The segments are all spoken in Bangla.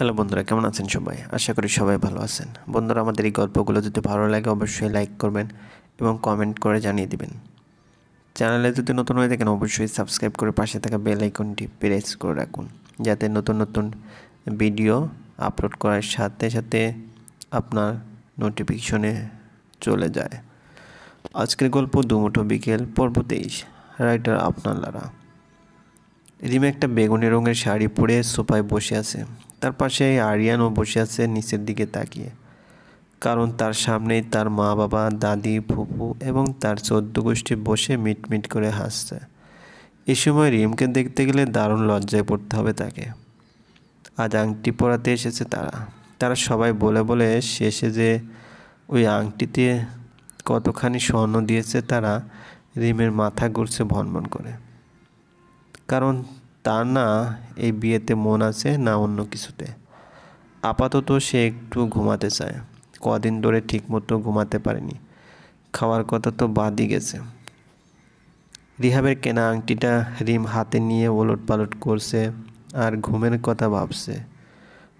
হ্যালো বন্ধুরা, কেমন আছেন সবাই? আশা করি সবাই ভালো আছেন। বন্ধুরা, আমাদের এই গল্পগুলো যদি ভালো লাগে অবশ্যই লাইক করবেন এবং কমেন্ট করে জানিয়ে দিবেন। চ্যানেলে যদি নতুন হয়ে থাকেন অবশ্যই সাবস্ক্রাইব করে পাশে থাকা বেল আইকনটি প্রেস করে রাখুন, যাতে নতুন নতুন ভিডিও আপলোড করার সাথে সাথে আপনার নোটিফিকেশনে চলে যায়। আজকের গল্প দুমুঠো বিকেল, পর্ব 23। রাইটার আপনার লারা। রিমা একটা বেগুনি রঙের শাড়ি পরে সোফায় বসে আছে। তার পাশে আরিয়ানও বসে আছে নিচের দিকে তাকিয়ে, কারণ তার সামনেই তার মা বাবা, দাদি, ফুপু এবং তার 14 গোষ্ঠী বসে মিটমিট করে হাসছে। এই সময় রিমকে দেখতে গেলে দারুণ লজ্জায় পড়তে হবে তাকে। আজ আংটি পরাতে এসেছে তারা। তারা সবাই বলে বলে শেষে যে ওই আংটিতে কতখানি স্বর্ণ দিয়েছে তারা, রিমের মাথা ঘুরছে ভনভন করে। কারণ তার না এই বিয়েতে মন আছে না অন্য কিছুতে। আপাতত সে একটু ঘুমাতে চায়। কদিন ধরে ঠিকমতো ঘুমাতে পারেনি। খাওয়ার কথা তো বাদই গেছে। রিহাবের কেনা আংটিটা রিম হাতে নিয়ে ওলটপালট করছে আর ঘুমের কথা ভাবছে।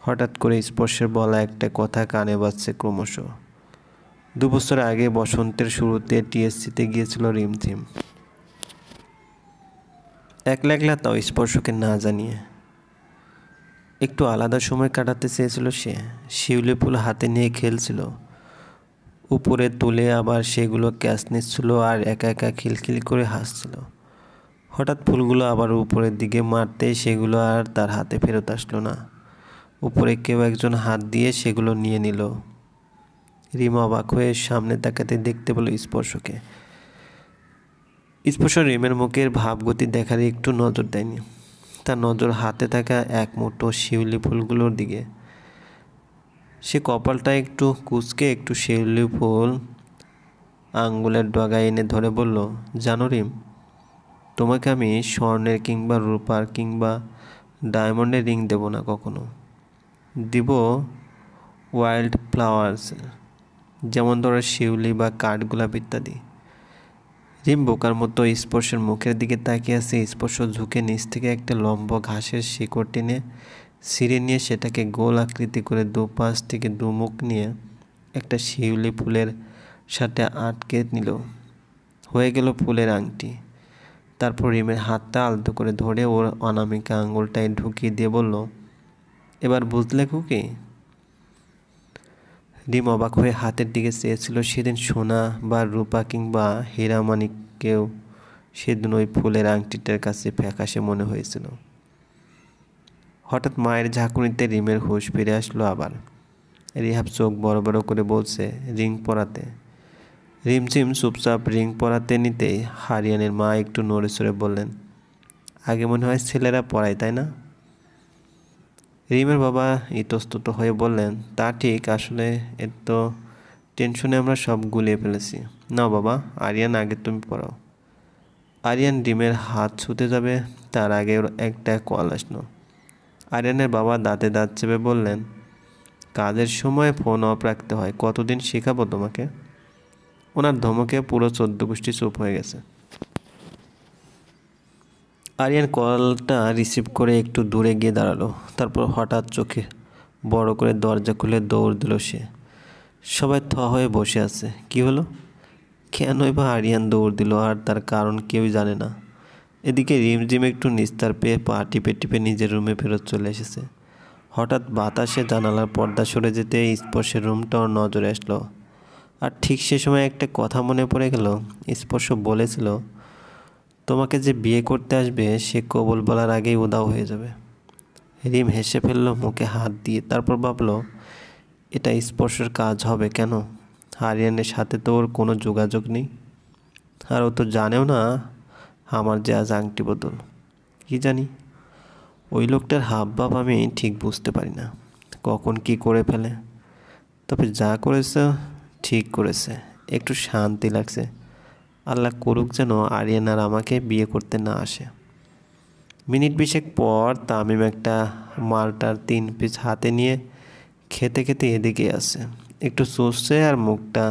হঠাৎ করে স্পর্শের বলা একটা কথা কানে বাজছে ক্রমশ। 2 বছর আগে বসন্তের শুরুতে টিএসসিতে গিয়েছিল রিমঝিম। একলা একলা, তাও স্পর্শকে না জানিয়ে। একটু আলাদা সময় কাটাতে চেয়েছিল সে। শিউলি ফুল হাতে নিয়ে খেলছিল, উপরে তুলে আবার সেগুলো ক্যাচ নিচ্ছিল আর একা একা খিলখিল করে হাসছিল। হঠাৎ ফুলগুলো আবার উপরের দিকে মারতে সেগুলো আর তার হাতে ফেরত আসলো না। উপরে কেউ একজন হাত দিয়ে সেগুলো নিয়ে নিল। রিমা অবাক হয়ে সামনে তাকাতে দেখতে পেল স্পর্শকে। স্পর্শ রিমের মুখের ভাবগতি দেখার একটু নজর দেয়নি। তার নজর হাতে থাকা এক মুঠো শিউলি ফুলগুলোর দিকে। সে কপালটা একটু কুঁচকে একটু শিউলি ফুল আঙ্গুলের ডগায় এনে ধরে বলল, জানো রিম, তোমাকে আমি স্বর্ণের কিংবা রূপার কিংবা ডায়মন্ডের রিং দেব না কখনো। দিব ওয়াইল্ড ফ্লাওয়ার্স, যেমন ধরো শিউলি বা কাঠগোলাপ ইত্যাদি। রিম বোকার মতো স্পর্শের মুখের দিকে তাকিয়ে আছে। স্পর্শ ঝুঁকে নিচ থেকে একটা লম্ব ঘাসের শিকড় টেনে ছিঁড়ে নিয়ে সেটাকে গোল আকৃতি করে দুপাশ থেকে দুমুখ নিয়ে একটা শিউলি ফুলের সাথে আটকে নিল। হয়ে গেল ফুলের আংটি। তারপর রিমের হাতটা আলতো করে ধরে ওর অনামিকা আঙুলটায় ঢুকিয়ে দিয়ে বলল, এবার বুঝলে খুকি? রিম অবাক হয়ে হাতের দিকে চেয়েছিল। সেদিন সোনা বা রূপা কিংবা হীরামাণিক্যেও সেদিন ওই ফুলের আংটিটার কাছে ফ্যাকাশে মনে হয়েছিল। হঠাৎ মায়ের ঝাঁকুনিতে রিমের হুঁশ ফিরে আসলো আবার। রিহাব চোখ বড় বড় করে বলছে, রিং পরাতে। রিমঝিম চুপচাপ রিং পরাতে নিতেই হারিয়ানের মা একটু নড়ে চড়ে বললেন, আগে মনে হয় ছেলেরা পড়ায়, তাই না? রিমের বাবা ইতস্তত হয়ে বললেন, তা ঠিক, আসলে এত টেনশনে আমরা সব গুলিয়ে ফেলেছি। নাও বাবা, আরিয়ান আগে তুমি পড়াও। আরিয়ান রিমের হাত ছুতে যাবে, তার আগে ওর একটা কল আসলো। আরিয়ানের বাবা দাঁতে দাঁত চেপে বললেন, কাজের সময় ফোন অফ রাখতে হয়, কতদিন শেখাবো তোমাকে? ওনার ধমকে পুরো 14 গোষ্ঠী চুপ হয়ে গেছে। আরিয়ান কলটা রিসিভ করে একটু দূরে গিয়ে দাঁড়ালো। তারপর হঠাৎ চোখে বড় করে দরজা খুলে দৌড় দিল সে। সবাই থ হয়ে বসে আছে। কি হলো? কেনই বা আরিয়ান দৌড় দিল আর তার কারণ কেউই জানে না। এদিকে রিমঝিম একটু নিস্তার পেয়ে পা টিপে টিপে নিজের রুমে ফেরত চলে এসেছে। হঠাৎ বাতাসে জানালার পর্দা সরে যেতে স্পর্শের রুমটা ওর নজরে আসলো। আর ঠিক সে সময় একটা কথা মনে পড়ে গেল। স্পর্শ বলেছিল, তোমাকে যে বিয়ে করতে আসবে সে কবুল বলার আগেই উধাও হয়ে যাবে। রিম হেসে ফেললো মুখে হাত দিয়ে। তারপর ভাবল, এটা স্পর্শের কাজ হবে কেন? আরিয়ানের সাথে তো ওর কোনো যোগাযোগ নেই, আর ও তো জানেও না আমার যে আজ আংটি বদল। কি জানি, ওই লোকটার হাবভাব আমি ঠিক বুঝতে পারি না, কখন কি করে ফেলে। তবে যা করেছে ঠিক করেছে, একটু শান্তি লাগছে। আল্লাহ করুক যেন আরিয়ান আর আমাকে বিয়ে করতে না আসে। মিনিট 20 পর তামিম একটা মালটার 3 পিস হাতে নিয়ে খেতে খেতে এদিকে আসে। একটু চষছে আর মুখটা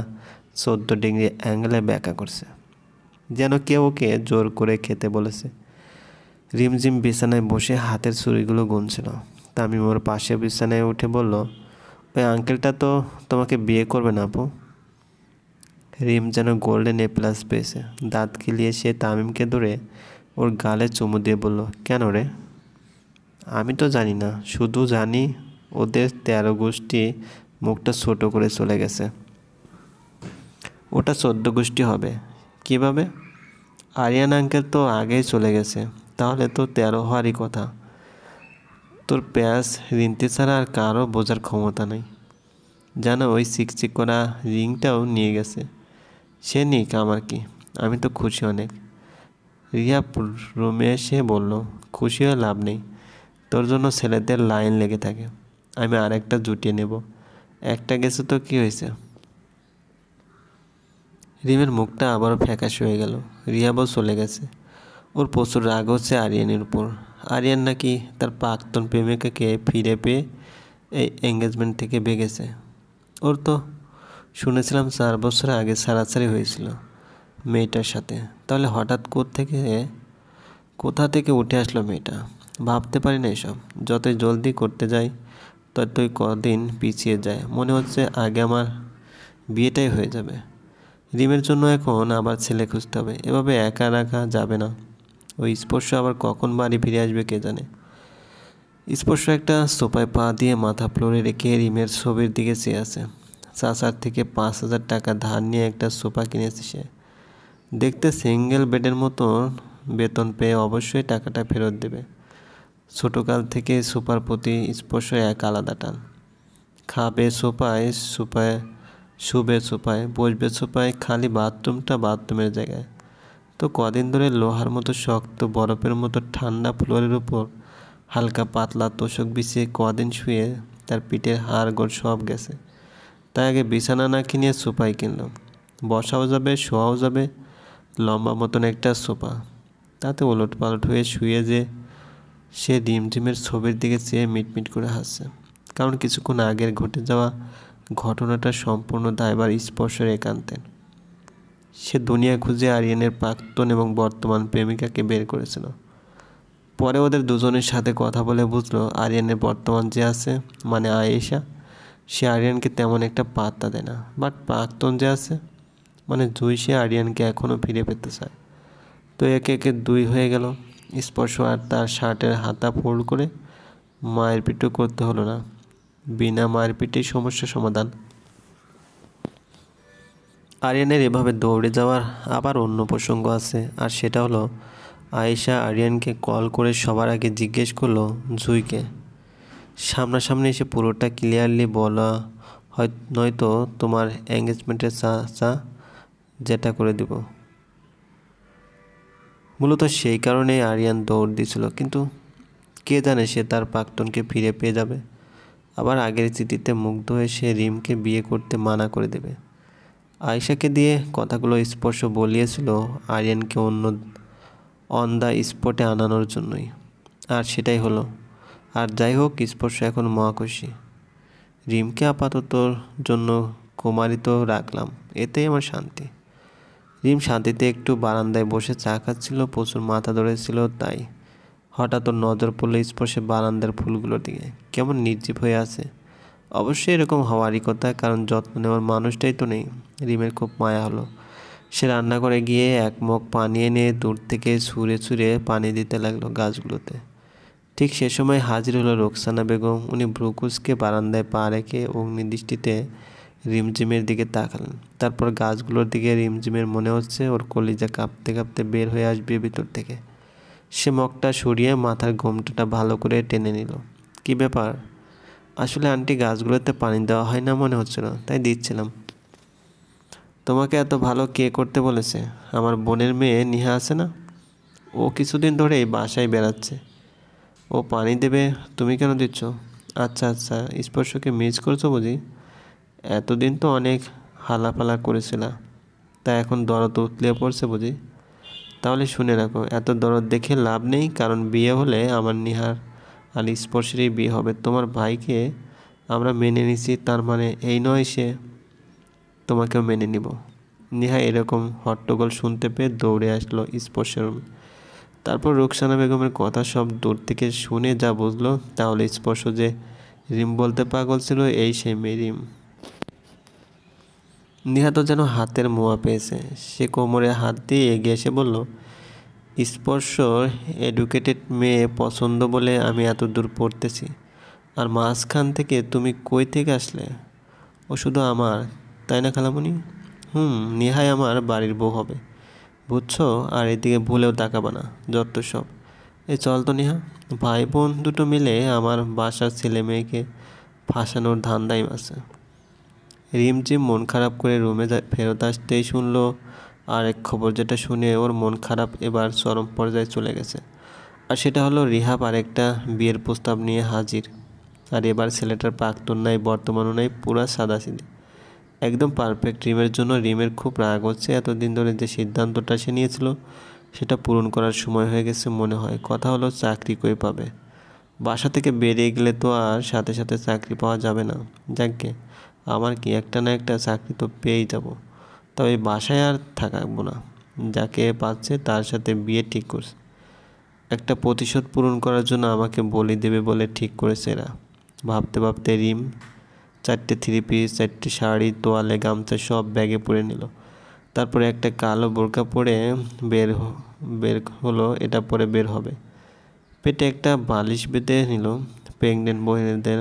14 ডিগ্রি অ্যাঙ্গেলে ব্যাকা করছে, যেন কেউ ওকে জোর করে খেতে বলেছে। রিমঝিম বিছানায় বসে হাতের ছুরিগুলো গুনছিল। তামিম ওর পাশে বিছানায় উঠে বলল, ওই আঙ্কেলটা তো তোমাকে বিয়ে করবে না আপু। রিম যেন গোল্ডেন A+ পেয়েছে। দাঁত কিলিয়ে সে তামিমকে ধরে ওর গালে চুমু দিয়ে বলল, কেন রে? আমি তো জানি না, শুধু জানি ওদের 13 গোষ্ঠী মুখটা ছোট করে চলে গেছে। ওটা 14 গোষ্ঠী হবে। কিভাবে? আরিয়ান আঙ্কেল তো আগেই চলে গেছে, তাহলে তো 13 হওয়ারই কথা। তোর প্যাঁচ রিন্তি ছাড়া আর কারও বোঝার ক্ষমতা নেই। জানো ওই চিকচিক করা রিংটাও নিয়ে গেছে। সে নিক, আমার কি, আমি তো খুশি অনেক। রিয়া রুমে এসে বলল, খুশি হয়ে লাভ নেই, তোর জন্য ছেলেদের লাইন লেগে থাকে। আমি আরেকটা জুটিয়ে নেব। একটা গেছে তো কি হয়েছে? রিমের মুখটা আবারও ফ্যাকাশে হয়ে গেল। রিয়াবও চলে গেছে। ওর প্রচুর রাগ হচ্ছে আরিয়ানের উপর। আরিয়ান নাকি তার প্রাক্তন প্রেমিকাকে ফিরে পেয়ে এই এঙ্গেজমেন্ট থেকে ভেগেছে। ওর তো শুনেছিলাম 4 বছর আগে ছাড়াছাড়ি হয়েছিল মেয়েটার সাথে। তাহলে হঠাৎ কোথা থেকে উঠে আসলো মেয়েটা? ভাবতে পারি না এসব। যতই জলদি করতে যাই ততই কদিন পিছিয়ে যায়। মনে হচ্ছে আগে আমার বিয়েটাই হয়ে যাবে। রিমের জন্য এখন আবার ছেলে খুঁজতে হবে। এভাবে একা রাখা যাবে না। ওই স্পর্শ আবার কখন বাড়ি ফিরে আসবে কে জানে। স্পর্শ একটা সোফায় পা দিয়ে মাথা ফ্লোরে রেখে রিমের ছবির দিকে চেয়ে আছে। চাচার থেকে 5,000 টাকা ধার নিয়ে একটা সোফা কিনেছে সে। দেখতে সিঙ্গেল বেডের মতো, বেতন পেয়ে অবশ্যই টাকাটা ফেরত দেবে। ছোটোকাল থেকে সোফার প্রতি স্পর্শ এক আলাদা টান। খাবে সোফায়, শুবে সোফায়, বসবে সোফায়, খালি বাথরুমের জায়গায়। তো কদিন ধরে লোহার মতো শক্ত, বরফের মতো ঠান্ডা ফ্লোরের উপর হালকা পাতলা তোষক বিছিয়ে কদিন শুয়ে তার পিঠের হাড়গোড় সব গেছে। তাই আগে বিছানা না কিনে সোফাই কিনলাম। বসাও যাবে, শোয়াও যাবে, লম্বা মতন একটা সোফা। তাতে ওলটপালট হয়ে শুয়ে যে সে রিমঝিমের ছবির দিকে চেয়ে মিটমিট করে হাসছে। কারণ কিছুক্ষণ আগের ঘটে যাওয়া ঘটনাটা সম্পূর্ণ দায়ভার স্পর্শের একান্তের। সে দুনিয়া খুঁজে আরিয়ানের প্রাক্তন এবং বর্তমান প্রেমিকাকে বের করেছিল। পরে ওদের দুজনের সাথে কথা বলে বুঝলো আরিয়ানের বর্তমান যে আছে, মানে আয়েশা, সে আরিয়ানকে তেমন একটা পাত্তা দেয় না। বাট প্রাক্তন যে আছে, মানে জুই, সে আরিয়ানকে এখনও ফিরে পেতে চায়। তো একে একে 2 হয়ে গেল। স্পর্শ আর তার শার্টের হাতা ফোল্ড করে মায়ের পিঠও করতে হলো না। বিনা মায়ের পিঠেই সমস্যা সমাধান। আরিয়ানের এভাবে দৌড়ে যাওয়ার আবার অন্য প্রসঙ্গ আছে, আর সেটা হলো আয়েশা আরিয়ানকে কল করে সবার আগে জিজ্ঞেস করলো জুইকে। সামনাসামনি এসে পুরোটা ক্লিয়ারলি বলা হয়, নয়তো তোমার এঙ্গেজমেন্টের চা যেটা করে দিব। মূলত সেই কারণেই আরিয়ান দৌড় দিয়েছিল, কিন্তু কে জানে সে তার প্রাক্তনকে ফিরে পেয়ে যাবে। আবার আগের স্মৃতিতে মুগ্ধ হয়ে সে রিমকে বিয়ে করতে মানা করে দেবে। আয়েশাকে দিয়ে কথাগুলো স্পর্শ বলিয়েছিল আরিয়ানকে অন দ্য স্পটে আনানোর জন্যই। আর সেটাই হলো। আর যাই হোক, স্পর্শ এখন মহাখুশি। রিমকে আপাতত জন্য কুমারিত রাখলাম, এতেই আমার শান্তি। রিম শান্তিতে একটু বারান্দায় বসে চা খাচ্ছিল, প্রচুর মাথা ধরেছিল। তাই হঠাৎ ওর নজর পড়লো স্পর্শে বারান্দার ফুলগুলোর দিকে। কেমন নির্জীব হয়ে আছে। অবশ্যই এরকম হওয়ারই কথা, কারণ যত্ন নেওয়ার মানুষটাই তো নেই। রিমের খুব মায়া হলো। সে রান্নাঘরে গিয়ে এক মগ পানি এনে দূর থেকে ছুঁড়ে ছুঁড়ে পানি দিতে লাগলো গাছগুলোতে। ঠিক সে সময় হাজির হলো রোকসানা বেগম। উনি ভ্রুকুচকে বারান্দায় পা রেখে অগ্নিদৃষ্টিতে রিমঝিমের দিকে তাকালেন। তারপর গাছগুলোর দিকে। রিমঝিমের মনে হচ্ছে ওর কলিজা কাঁপতে কাঁপতে বের হয়ে আসবে ভিতর থেকে। সে মগটা সরিয়ে মাথার ঘোমটাটা ভালো করে টেনে নিল। কি ব্যাপার? আসলে আন্টি, গাছগুলোতে পানি দেওয়া হয় না মনে হচ্ছিল, তাই দিচ্ছিলাম। তোমাকে এত ভালো কে করতে বলেছে? আমার বোনের মেয়ে নিহা আছে না, ও কিছুদিন ধরে এই বাসায় বেড়াচ্ছে। ও পানি দেবে, তুমি কেন দিচ্ছ? আচ্ছা আচ্ছা, স্পর্শকে মিস করছো বুঝি? এতদিন তো অনেক হালাফালা করেছিলা, তা এখন দরদ উতলে পড়ছে বুঝি? তাহলে শুনে রাখো, এত দরদ দেখে লাভ নেই, কারণ বিয়ে হলে আমার নিহার আর স্পর্শেরই বিয়ে হবে। তোমার ভাইকে আমরা মেনে নিছি, তার মানে এই নয় সে তোমাকেও মেনে নিব। নিহা এরকম হট্টগোল শুনতে পেয়ে দৌড়ে আসলো স্পর্শের রুমে। তারপর রুকসানা বেগমের কথা সব দূর থেকে শুনে যা বুঝলো তাহলে স্পর্শ যে রিম বলতে পাগল ছিল, এই সেই মেয়ে রিম। নিহত যেন হাতের মোয়া পেয়েছে। সে কোমরে হাত দিয়ে এগিয়ে এসে বলল, স্পর্শর এডুকেটেড মেয়ে পছন্দ বলে আমি এত দূর পড়তেছি, আর মাঝখান থেকে তুমি কই থেকে আসলে? ও শুধু আমার, তাই না খালামণি? নেহাই আমার বাড়ির বউ হবে, বুঝছো? আর এদিকে ভুলেও তাকাবা না, যত সব। এই চল তো নেহা, ভাই বোন দুটো মিলে আমার বাসার ছেলে মেয়েকে ফাঁসানোর ধান্দাই আছে। রিমঝিম মন খারাপ করে রুমে ফেরত আসতেই শুনলো আরেক খবর, যেটা শুনে ওর মন খারাপ এবার চরম পর্যায়ে চলে গেছে। আর সেটা হলো রিহাব আরেকটা বিয়ের প্রস্তাব নিয়ে হাজির। আর এবার ছেলেটার প্রাক্তন নাই, বর্তমানও নাই, পুরা সাদাসিধে, একদম পারফেক্ট। রিমের জন্য রিমের খুব রাগ হচ্ছে। এতদিন ধরে যে সিদ্ধান্তটা সে নিয়েছিল সেটা পূরণ করার সময় হয়ে গেছে মনে হয়। কথা হলো চাকরি কই পাবে? বাসা থেকে বেরিয়ে গেলে তো আর সাথে সাথে চাকরি পাওয়া যাবে না। যাকগে, আমার কি, একটা না একটা চাকরি তো পেয়েই যাব। তবে বাসায় আর থাকবো না, যাকে পাচ্ছে তার সাথে বিয়ে ঠিক করছে। একটা প্রতিশোধ পূরণ করার জন্য আমাকে বলি দেবে বলে ঠিক করেছে এরা। ভাবতে ভাবতে রিম 4টে থ্রি পিস, 4টে শাড়ি, তোয়ালে, গামছা সব ব্যাগে পরে নিল। তারপরে একটা কালো বোরকা পরে বের হলো। এটা পরে বের হবে। পেটে একটা বালিশ বেঁধে নিল। প্রেগনেন্ট মহিলাদের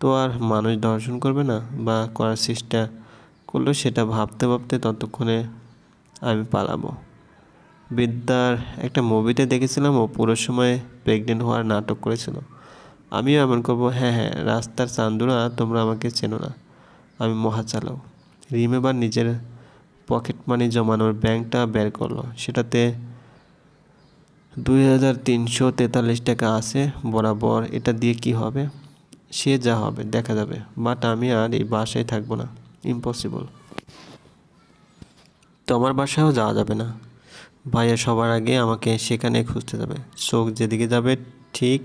তো আর মানুষ দর্শন করবে না, বা করার চেষ্টা করলো সেটা ভাবতে ভাবতে ততক্ষণে আমি পালাবো। বিদ্যার একটা মুভিতে দেখেছিলাম, ও পুরো সময় প্রেগনেন্ট হওয়ার নাটক করেছিল। আমিও এমন করবো। হ্যাঁ হ্যাঁ, রাস্তার চান্দুরা, তোমরা আমাকে চেনো না, আমি মহাচালক। রিম এবার নিজের পকেট মানি জমানোর ব্যাংকটা বের করলো। সেটাতে 2343 টাকা আছে বরাবর। এটা দিয়ে কি হবে? সে যা হবে দেখা যাবে, বাট আমি আর এই বাসায় থাকবো না, ইম্পসিবল। তোমার বাসায়ও যাওয়া যাবে না। ভাইয়া সবার আগে আমাকে সেখানে খুঁজতে যাবে। চোখ যেদিকে যাবে ঠিক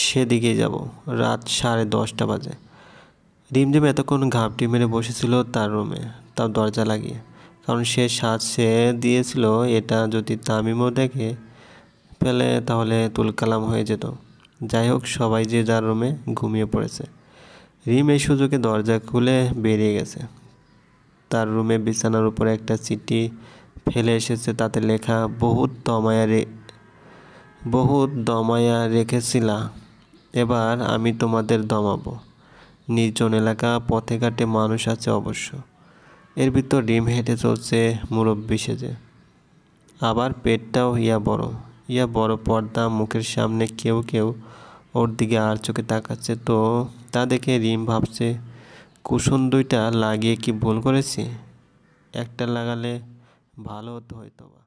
সেদিকেই যাব। রাত 10:30 বাজে। রিমঝিম এতক্ষণ ঘাপটি মেরে বসেছিল তার রুমে, তাও দরজা লাগিয়ে। কারণ সে সাজে দিয়েছিল এটা যদি তামিমও দেখে ফেলে তাহলে তুলকালাম হয়ে যেত। যাই হোক, সবাই যে যার রুমে ঘুমিয়ে পড়েছে। রিম এই সুযোগে দরজা খুলে বেরিয়ে গেছে। তার রুমে বিছানার উপরে একটা চিঠি ফেলে এসেছে। তাতে লেখা, বহুত দমায়া রেখেছিলা, এবার আমি তোমাদের দমাবো। নির্জন এলাকা, পথে ঘাটে মানুষ আছে অবশ্য। এর ভিতর রিম হেঁটে চলছে মুরব্বি সেজে। আবার পেটটাও ইয়া বড় পর্দা মুখের সামনে। কেউ কেউ ওর দিকে আর চোখে তাকাচ্ছে। তো তা দেখে রিম ভাবছে, কুশন 2টা লাগিয়ে কি ভুল করেছি? একটা লাগালে ভালো হতো হয়তো বা।